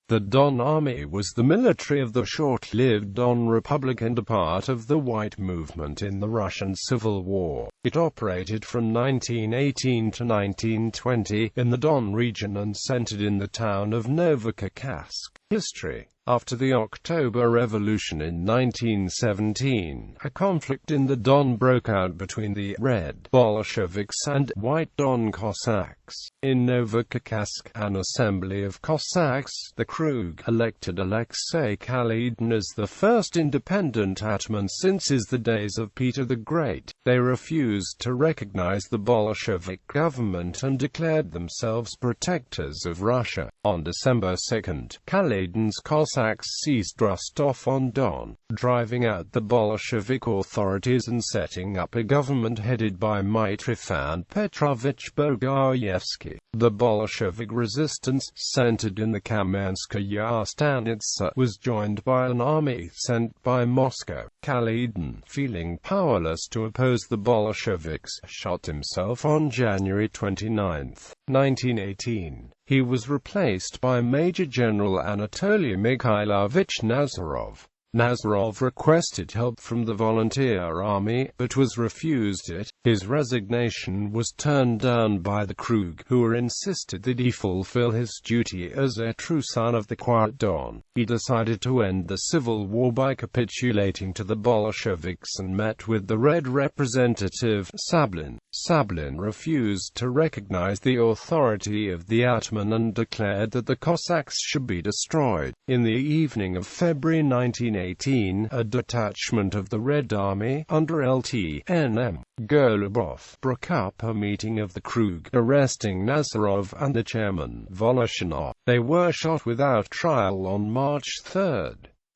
The Don Army was the military of the short-lived Don Republic and a part of the White Movement in the Russian Civil War. It operated from 1918 to 1920 in the Don region and centered in the town of Novocherkassk. History. After the October Revolution in 1917, a conflict in the Don broke out between the Red Bolsheviks and White Don Cossacks. In Novocherkassk, an assembly of Cossacks, the Krug, elected Alexei Kalydin as the first independent ataman since the days of Peter the Great. They refused to recognize the Bolshevik government and declared themselves protectors of Russia. On December 2, Kalydin's Cossacks seized Rostov-on-Don, driving out the Bolshevik authorities and setting up a government headed by Mitrofan Petrovich Bogoyevsky. The Bolshevik resistance, centered in the Kamenskaya stanitsa, was joined by an army sent by Moscow. Kalydin, feeling powerless to oppose the Bolsheviks, shot himself on January 29, 1918. He was replaced by Major General Anatoly Mikhailovich Nazarov. Nazarov requested help from the volunteer army, but was refused it. His resignation was turned down by the Krug, who insisted that he fulfill his duty as a true son of the Quiet Don. He decided to end the civil war by capitulating to the Bolsheviks and met with the Red representative, Sablin. Sablin refused to recognize the authority of the ataman and declared that the Cossacks should be destroyed. In the evening of February 1918, a detachment of the Red Army, under Lt.N.M. Golubov, broke up a meeting of the Krug, arresting Nazarov and the chairman, Voloshinov. They were shot without trial on March 3.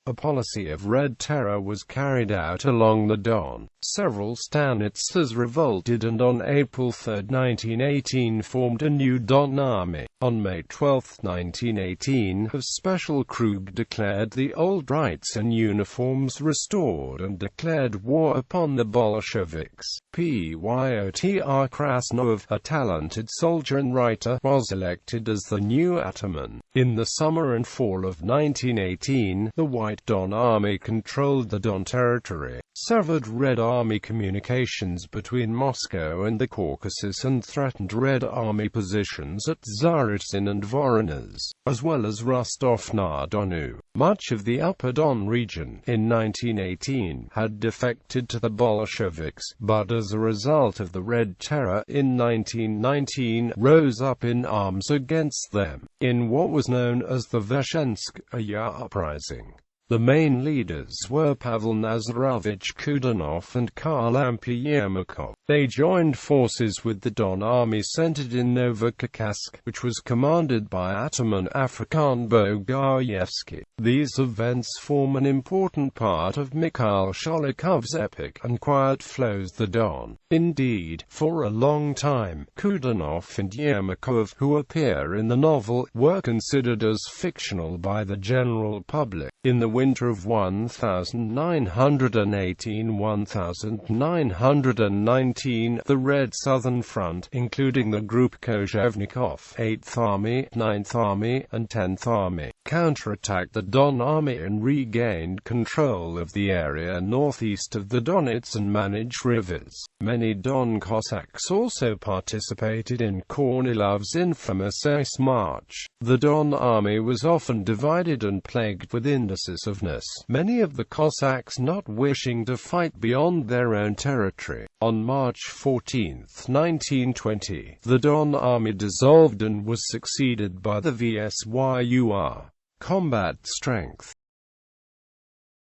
A policy of Red Terror was carried out along the Don. Several stanitsas revolted and on April 3, 1918 formed a new Don army. On May 12, 1918, a special Krug declared the old rights and uniforms restored and declared war upon the Bolsheviks. Pyotr Krasnov, a talented soldier and writer, was elected as the new ataman. In the summer and fall of 1918, the White Don Army controlled the Don territory, severed Red Army communications between Moscow and the Caucasus and threatened Red Army positions at Tsaritsyn and Voronezh, as well as Rostov-na-Donu. Much of the Upper Don region, in 1918, had defected to the Bolsheviks, but as a result of the Red Terror in 1919, rose up in arms against them, in what was known as the Veshchenskaya uprising. The main leaders were Pavel Nazarovich Kudanov and Kharlampy Yermakov. They joined forces with the Don army centered in Novocherkassk, which was commanded by Ataman Afrikan Bogoyevsky. These events form an important part of Mikhail Sholikov's epic Unquiet Flows the Don. Indeed, for a long time, Kudanov and Yermakov, who appear in the novel, were considered as fictional by the general public. In the winter of 1918-1919, the Red Southern Front, including the Group Kozhevnikov, 8th Army, 9th Army, and 10th Army, counterattacked the Don Army and regained control of the area northeast of the Donets and Manich rivers. Many Don Cossacks also participated in Kornilov's infamous Ace March. The Don Army was often divided and plagued with indecisiveness, many of the Cossacks not wishing to fight beyond their own territory. On March 14, 1920, the Don Army dissolved and was succeeded by the VSYUR. Combat strength.